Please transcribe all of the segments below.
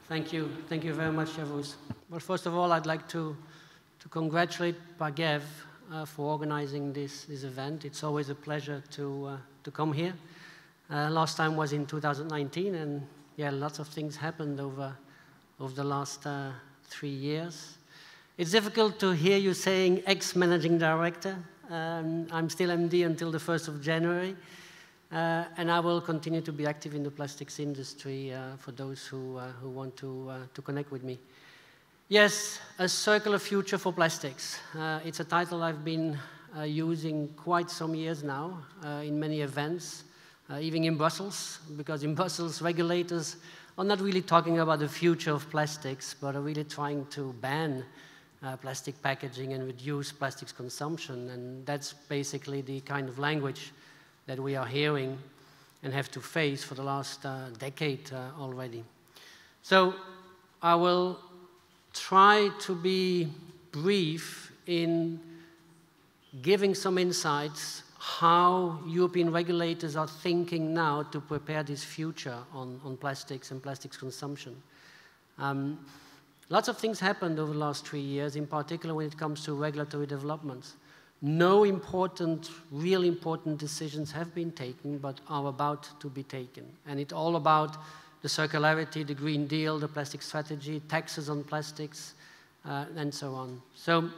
Thank you. Thank you very much, Javus. Well, first of all, I'd like to congratulate PAGEV for organizing this event. It's always a pleasure to come here. Last time was in 2019, and yeah, lots of things happened over the last 3 years. It's difficult to hear you saying ex-managing director. I'm still MD until the 1st of January. And I will continue to be active in the plastics industry for those who want to connect with me. Yes, a circular future for plastics. It's a title I've been using quite some years now in many events, even in Brussels, because in Brussels regulators are not really talking about the future of plastics, but are really trying to ban plastic packaging and reduce plastics consumption. And that's basically the kind of language that we are hearing and have to face for the last decade already. So I will try to be brief in giving some insights how European regulators are thinking now to prepare this future on plastics and plastics consumption. Lots of things happened over the last 3 years, in particular when it comes to regulatory developments. No real important decisions have been taken, but are about to be taken. And it's all about the circularity, the Green Deal, the plastic strategy, taxes on plastics, and so on. So,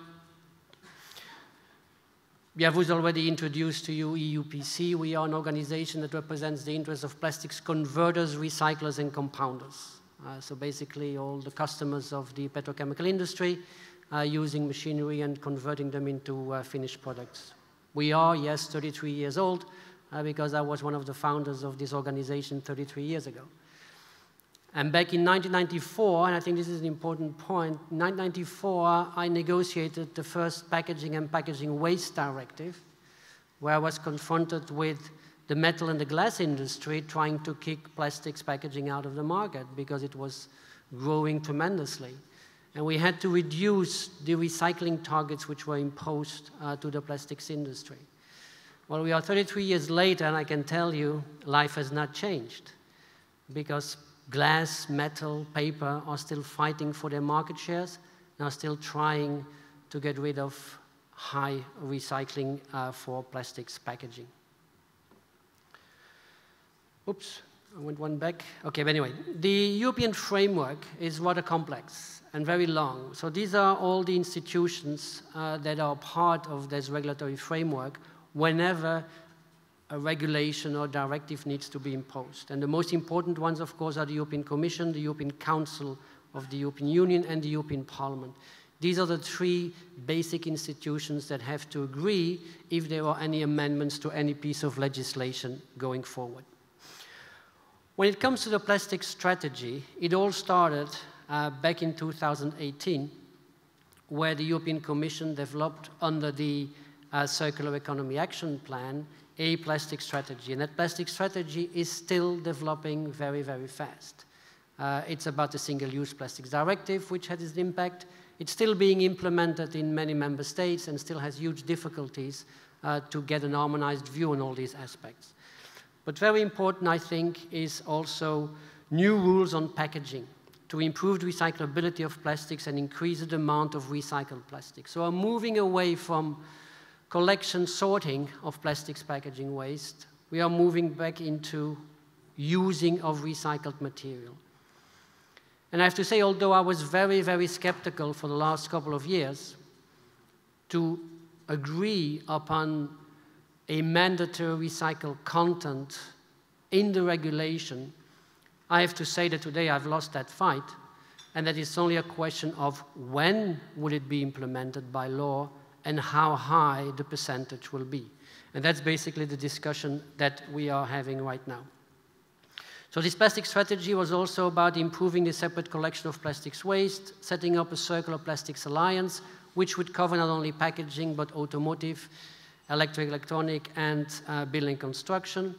Javus already introduced to you EuPC. We are an organization that represents the interests of plastics converters, recyclers, and compounders. So basically all the customers of the petrochemical industry, using machinery and converting them into finished products. We are, yes, 33 years old, because I was one of the founders of this organization 33 years ago. And back in 1994, and I think this is an important point, in 1994, I negotiated the first packaging and packaging waste directive, where I was confronted with the metal and the glass industry trying to kick plastics packaging out of the market because it was growing tremendously. And we had to reduce the recycling targets which were imposed to the plastics industry. Well, we are 33 years later, and I can tell you, life has not changed. Because glass, metal, paper are still fighting for their market shares, and are still trying to get rid of high recycling for plastics packaging. Oops, I went one back. Okay, but anyway, the European framework is rather complex and very long. So these are all the institutions that are part of this regulatory framework whenever a regulation or directive needs to be imposed. And the most important ones, of course, are the European Commission, the European Council of the European Union, and the European Parliament. These are the three basic institutions that have to agree if there are any amendments to any piece of legislation going forward. When it comes to the plastic strategy, it all started back in 2018, where the European Commission developed under the Circular Economy Action Plan a plastic strategy. And that plastic strategy is still developing very, very fast. It's about the Single-Use Plastics Directive, which has its impact. It's still being implemented in many member states and still has huge difficulties to get an harmonized view on all these aspects. But very important, I think, is also new rules on packaging to improve the recyclability of plastics and increase the demand of recycled plastics. So we're moving away from collection sorting of plastics packaging waste. We are moving back into using of recycled material. And I have to say, although I was very, very skeptical for the last couple of years to agree upon a mandatory recycled content in the regulation, I have to say that today I've lost that fight, and that it's only a question of when would it be implemented by law and how high the percentage will be. And that's basically the discussion that we are having right now. So this plastic strategy was also about improving the separate collection of plastics waste, setting up a circular plastics alliance, which would cover not only packaging, but automotive, electronic, and building construction,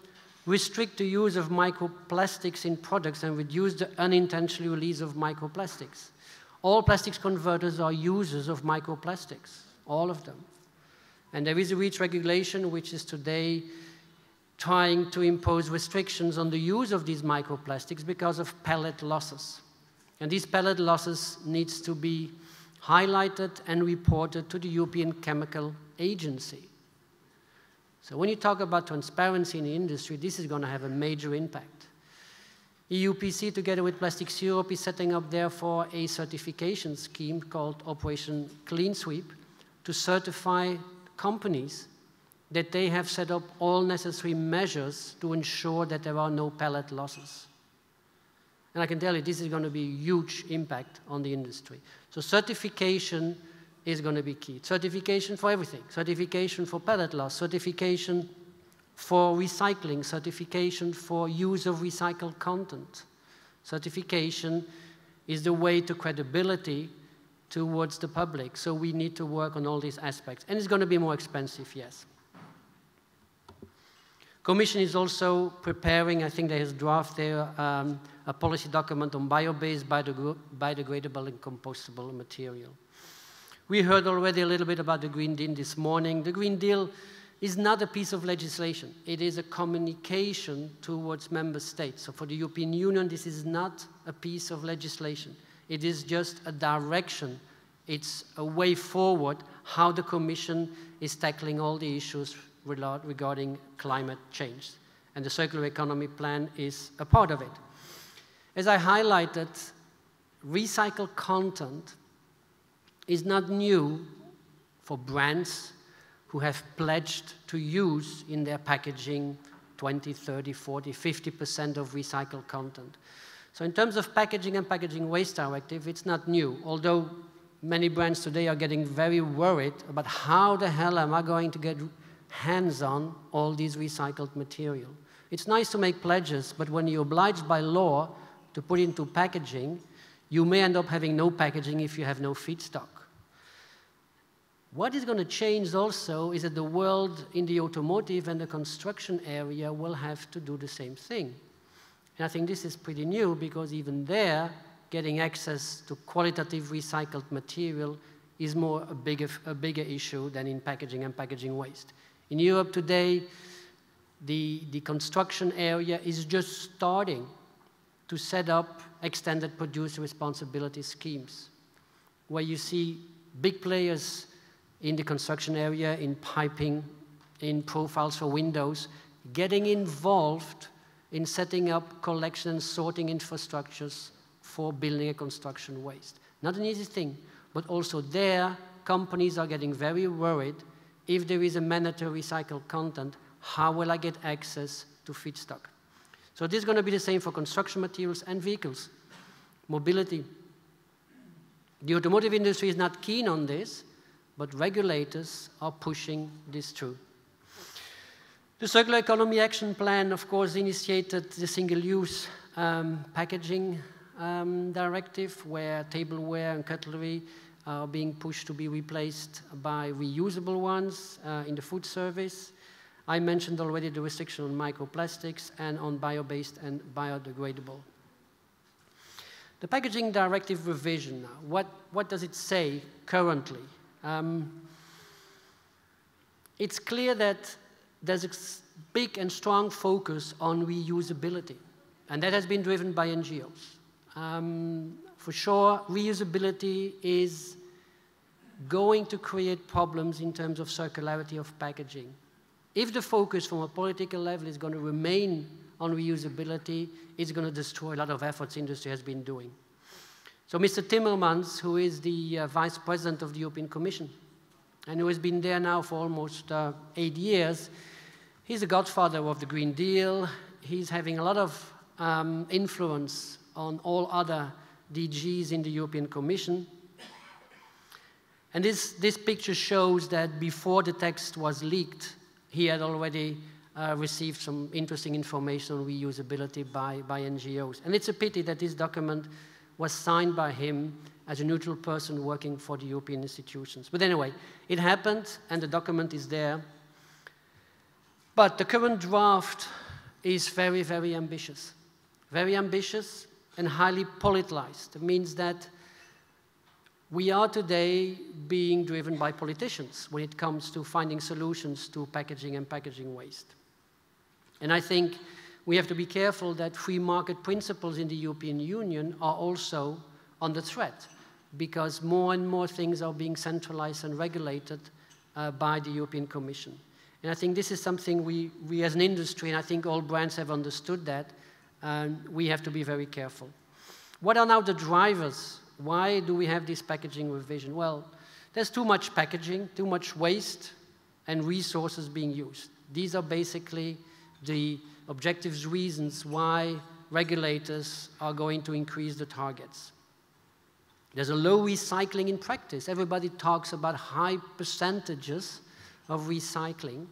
restrict the use of microplastics in products and reduce the unintentional release of microplastics. All plastics converters are users of microplastics, all of them. And there is a REACH regulation which is today trying to impose restrictions on the use of these microplastics because of pellet losses. And these pellet losses needs to be highlighted and reported to the European Chemical Agency. So when you talk about transparency in the industry, this is going to have a major impact. EuPC, together with Plastics Europe, is setting up, therefore, a certification scheme called Operation Clean Sweep to certify companies that they have set up all necessary measures to ensure that there are no pellet losses. And I can tell you, this is going to be a huge impact on the industry. So certification is going to be key. Certification for everything. Certification for pellet loss, certification for recycling, certification for use of recycled content. Certification is the way to credibility towards the public. So we need to work on all these aspects. And it's going to be more expensive, yes. Commission is also preparing, I think there is a draft there, a policy document on bio-based, biodegradable and compostable material. We heard already a little bit about the Green Deal this morning. The Green Deal is not a piece of legislation. It is a communication towards member states. So for the European Union, this is not a piece of legislation. It is just a direction. It's a way forward how the Commission is tackling all the issues regarding climate change. And the Circular Economy Plan is a part of it. As I highlighted, recycled content is not new for brands who have pledged to use in their packaging 20, 30, 40, 50% of recycled content. So in terms of packaging and packaging waste directive, it's not new, although many brands today are getting very worried about how the hell am I going to get hands on all these recycled material. It's nice to make pledges, but when you're obliged by law to put into packaging, you may end up having no packaging if you have no feedstock. What is going to change also is that the world in the automotive and the construction area will have to do the same thing. And I think this is pretty new because even there, getting access to qualitative recycled material is more a bigger issue than in packaging and packaging waste. In Europe today, the construction area is just starting to set up extended producer responsibility schemes, where you see big players in the construction area, in piping, in profiles for windows, getting involved in setting up collection and sorting infrastructures for building and construction waste. Not an easy thing, but also there, companies are getting very worried. If there is a mandatory recycled content, how will I get access to feedstock? So this is going to be the same for construction materials and vehicles. Mobility. The automotive industry is not keen on this, but regulators are pushing this through. The Circular Economy Action Plan, of course, initiated the single-use packaging directive, where tableware and cutlery are being pushed to be replaced by reusable ones in the food service. I mentioned already the restriction on microplastics and on bio-based and biodegradable. The packaging directive revision now, what does it say currently? It's clear that there's a big and strong focus on reusability, and that has been driven by NGOs. For sure, reusability is going to create problems in terms of circularity of packaging. If the focus from a political level is going to remain on reusability, it's going to destroy a lot of efforts industry has been doing. So Mr. Timmermans, who is the Vice President of the European Commission, and who has been there now for almost 8 years, he's the godfather of the Green Deal. He's having a lot of influence on all other DGs in the European Commission. And this picture shows that before the text was leaked, he had already received some interesting information on reusability by NGOs. And it's a pity that this document was signed by him as a neutral person working for the European institutions. But anyway, it happened, and the document is there. But the current draft is very, very ambitious. Very ambitious and highly politicized. It means that we are today being driven by politicians when it comes to finding solutions to packaging and packaging waste. And I think we have to be careful that free market principles in the European Union are also under threat, because more and more things are being centralized and regulated by the European Commission. And I think this is something we as an industry, and I think all brands have understood that, we have to be very careful. What are now the drivers? Why do we have this packaging revision? Well, there's too much packaging, too much waste, and resources being used. These are basically the objective reasons why regulators are going to increase the targets. There's a low recycling in practice. Everybody talks about high percentages of recycling,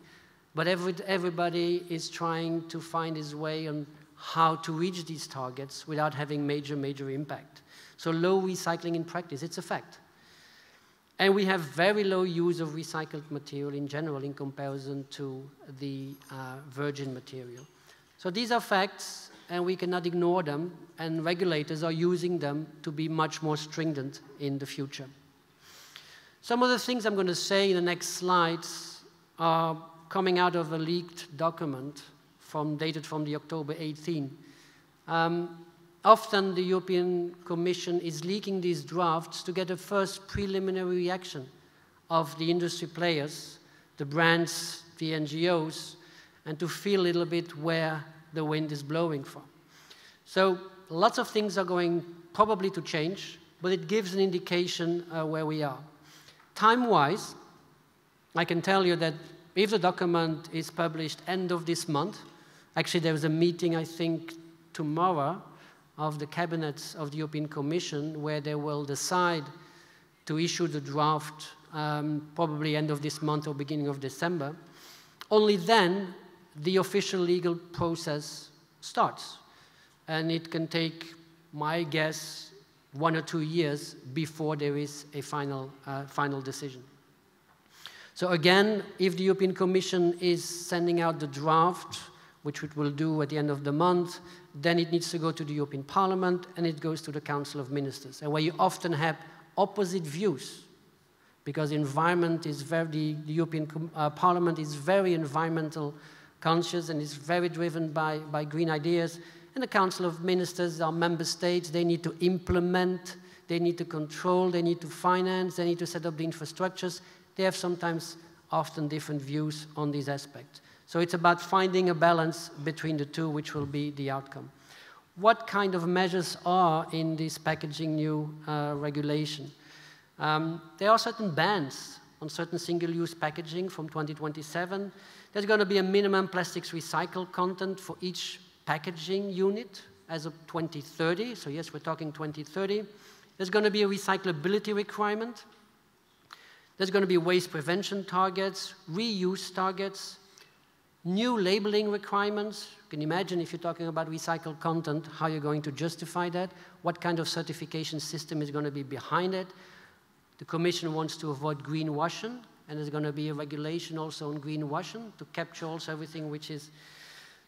but everybody is trying to find his way on how to reach these targets without having major impact. So low recycling in practice, it's a fact. And we have very low use of recycled material in general in comparison to the virgin material. So these are facts, and we cannot ignore them, and regulators are using them to be much more stringent in the future. Some of the things I'm going to say in the next slides are coming out of a leaked document dated from the October 18. Often the European Commission is leaking these drafts to get a first preliminary reaction of the industry players, the brands, the NGOs, and to feel a little bit where the wind is blowing from. So lots of things are going probably to change, but it gives an indication where we are. Time-wise, I can tell you that if the document is published end of this month, actually there is a meeting, I think, tomorrow of the cabinets of the European Commission where they will decide to issue the draft probably end of this month or beginning of December. Only then the official legal process starts. And it can take, my guess, 1 or 2 years before there is a final decision. So again, if the European Commission is sending out the draft, which it will do at the end of the month, then it needs to go to the European Parliament, and it goes to the Council of Ministers. And where you often have opposite views, because the European Parliament is very environmental conscious and is very driven by green ideas, and the Council of Ministers are member states. They need to implement, they need to control, they need to finance, they need to set up the infrastructures. They have sometimes often different views on these aspects. So it's about finding a balance between the two, which will be the outcome. What kind of measures are in this packaging new regulation? There are certain bans on certain single-use packaging from 2027. There's going to be a minimum plastics recycled content for each packaging unit as of 2030. So yes, we're talking 2030. There's going to be a recyclability requirement. There's going to be waste prevention targets, reuse targets, new labeling requirements. You can imagine if you're talking about recycled content, how you're going to justify that, what kind of certification system is going to be behind it. The Commission wants to avoid greenwashing, and there's going to be a regulation also on greenwashing to capture also everything which is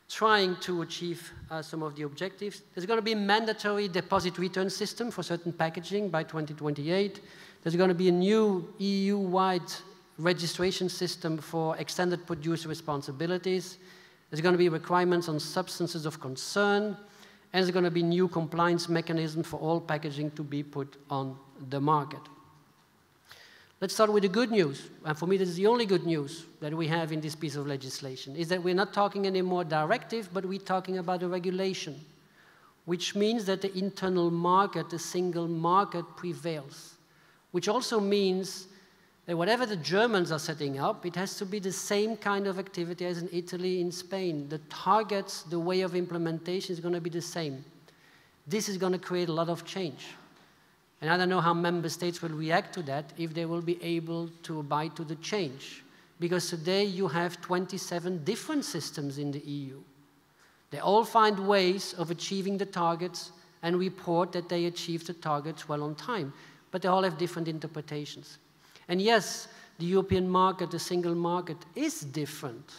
trying to achieve some of the objectives. There's going to be a mandatory deposit return system for certain packaging by 2028. There's going to be a new EU-wide registration system for extended producer responsibilities. There's going to be requirements on substances of concern, and there's going to be new compliance mechanism for all packaging to be put on the market. Let's start with the good news, and for me this is the only good news that we have in this piece of legislation, is that we're not talking anymore directive, but we're talking about a regulation, which means that the internal market, the single market prevails, which also means that whatever the Germans are setting up, it has to be the same kind of activity as in Italy, in Spain. The targets, the way of implementation is going to be the same. This is going to create a lot of change. And I don't know how member states will react to that, if they will be able to abide to the change. Because today you have 27 different systems in the EU. They all find ways of achieving the targets and report that they achieved the targets well on time. But they all have different interpretations. And yes, the European market, the single market, is different.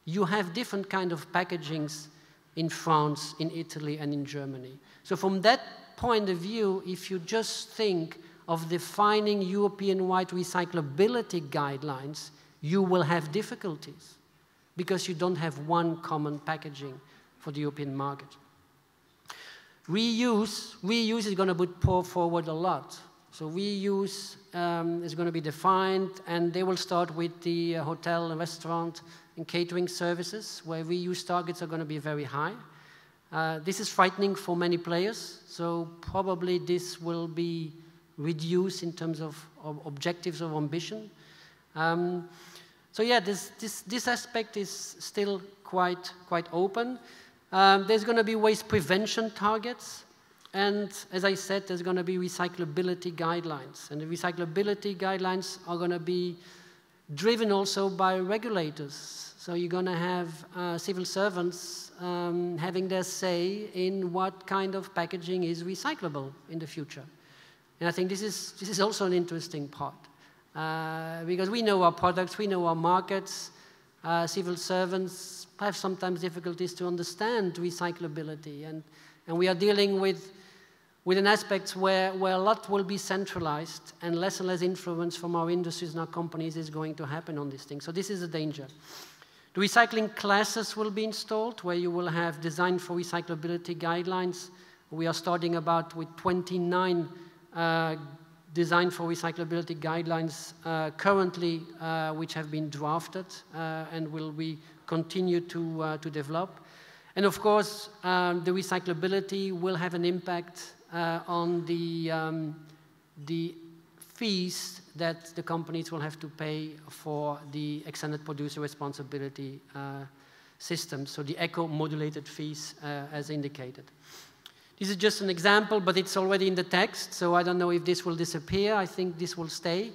You have different kind of packagings in France, in Italy, and in Germany. So from that point of view, if you just think of defining European-wide recyclability guidelines, you will have difficulties because you don't have one common packaging for the European market. Reuse is going to be put forward a lot. So reuse is going to be defined, and they will start with the hotel and restaurant and catering services, where reuse targets are going to be very high. This is frightening for many players, so probably this will be reduced in terms of objectives of ambition. So yeah, this aspect is still quite open. There's going to be waste prevention targets, and as I said, there's going to be recyclability guidelines. And the recyclability guidelines are going to be driven also by regulators. So you're going to have civil servants having their say in what kind of packaging is recyclable in the future. And I think this is also an interesting part. Because we know our products, we know our markets. Civil servants have sometimes difficulties to understand recyclability. And we are dealing with an aspect where a lot will be centralized and less influence from our industries and our companies is going to happen on this thing. So this is a danger. The recycling classes will be installed, where you will have design for recyclability guidelines. We are starting about with 29 design for recyclability guidelines currently, which have been drafted and will be continued to develop. And of course, the recyclability will have an impact on the fees that the companies will have to pay for the extended producer responsibility system, so the eco-modulated fees as indicated. This is just an example, but it's already in the text, so I don't know if this will disappear. I think this will stay.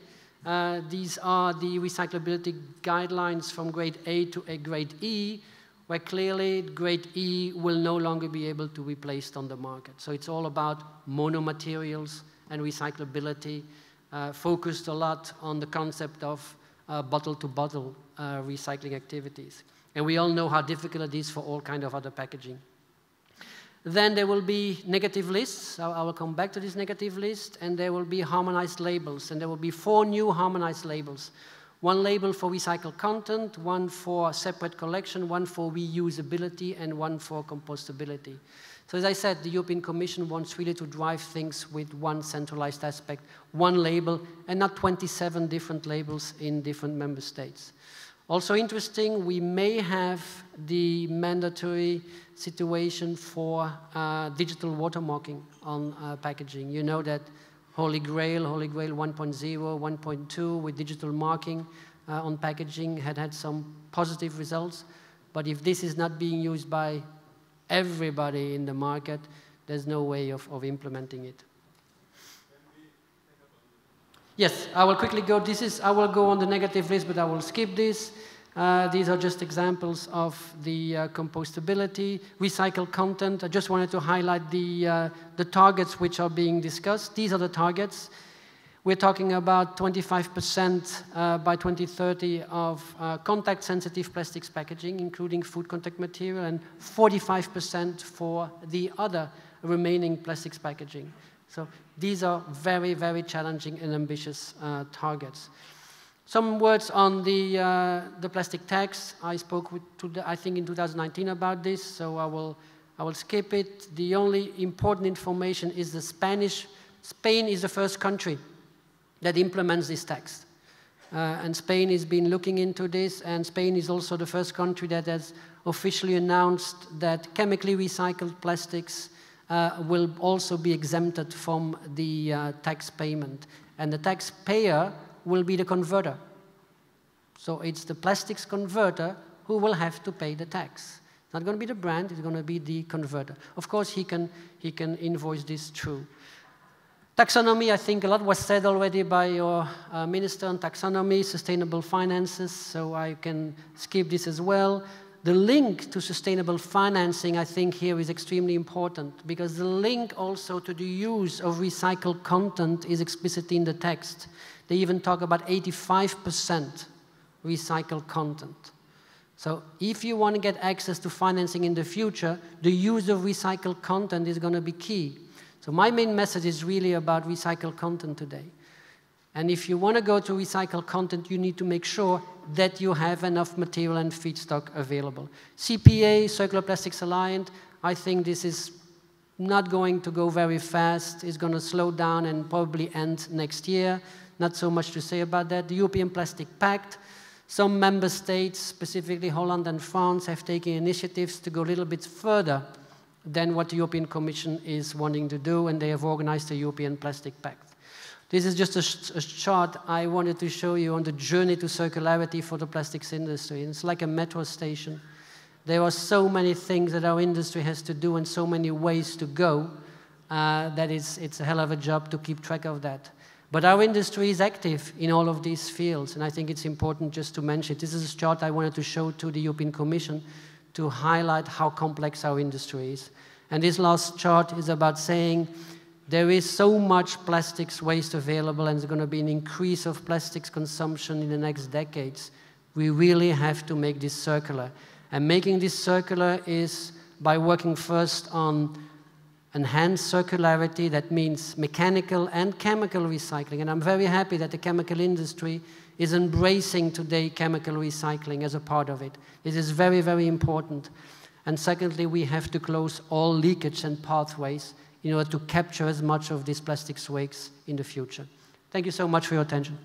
These are the recyclability guidelines from grade A to grade E, where clearly grade E will no longer be able to be placed on the market. So it's all about monomaterials and recyclability, focused a lot on the concept of bottle-to-bottle recycling activities. And we all know how difficult it is for all kinds of other packaging. Then there will be negative lists. I will come back to this negative list, and there will be harmonized labels. And there will be 4 new harmonized labels. 1 label for recycled content, 1 for separate collection, 1 for reusability, and 1 for compostability. So as I said, the European Commission wants really to drive things with 1 centralized aspect, 1 label, and not 27 different labels in different member states. Also interesting, we may have the mandatory situation for digital watermarking on packaging. You know that Holy Grail 1.0, 1.2 with digital marking on packaging had some positive results. But if this is not being used by everybody in the market, there's no way of implementing it. Yes, I will quickly go. I will go on the negative list, but I will skip this. These are just examples of the compostability, recycled content. I just wanted to highlight the targets which are being discussed. These are the targets. We're talking about 25% by 2030 of contact-sensitive plastics packaging, including food contact material, and 45% for the other remaining plastics packaging. So these are very, very challenging and ambitious targets. Some words on the plastic tax. I spoke I think in 2019 about this, so I will skip it. The only important information is Spain is the first country that implements this tax. And Spain has been looking into this, and Spain is also the first country that has officially announced that chemically recycled plastics will also be exempted from the tax payment. And the taxpayer will be the converter. So it's the plastics converter who will have to pay the tax. It's not going to be the brand, it's going to be the converter. Of course, he can invoice this through. Taxonomy, I think a lot was said already by your minister on taxonomy, sustainable finances, so I can skip this as well. The link to sustainable financing, I think here is extremely important, because the link also to the use of recycled content is explicit in the text. They even talk about 85% recycled content. So if you want to get access to financing in the future, the use of recycled content is going to be key. So my main message is really about recycled content today. And if you want to go to recycled content, you need to make sure that you have enough material and feedstock available. CPA, Circular Plastics Alliance, I think this is not going to go very fast. It's going to slow down and probably end next year. Not so much to say about that. The European Plastic Pact, some member states, specifically Holland and France, have taken initiatives to go a little bit further than what the European Commission is wanting to do, and they have organized the European Plastic Pact. This is just a chart I wanted to show you on the journey to circularity for the plastics industry. It's like a metro station. There are so many things that our industry has to do and so many ways to go that it's a hell of a job to keep track of that. But our industry is active in all of these fields, and I think it's important just to mention it. This is a chart I wanted to show to the European Commission to highlight how complex our industry is. And this last chart is about saying there is so much plastics waste available, and there's going to be an increase of plastics consumption in the next decades. We really have to make this circular. And making this circular is by working first on enhanced circularity. That means mechanical and chemical recycling. And I'm very happy that the chemical industry is embracing today chemical recycling as a part of it. This is very, very important. And secondly, we have to close all leakage and pathways in order to capture as much of these plastics waste in the future. Thank you so much for your attention.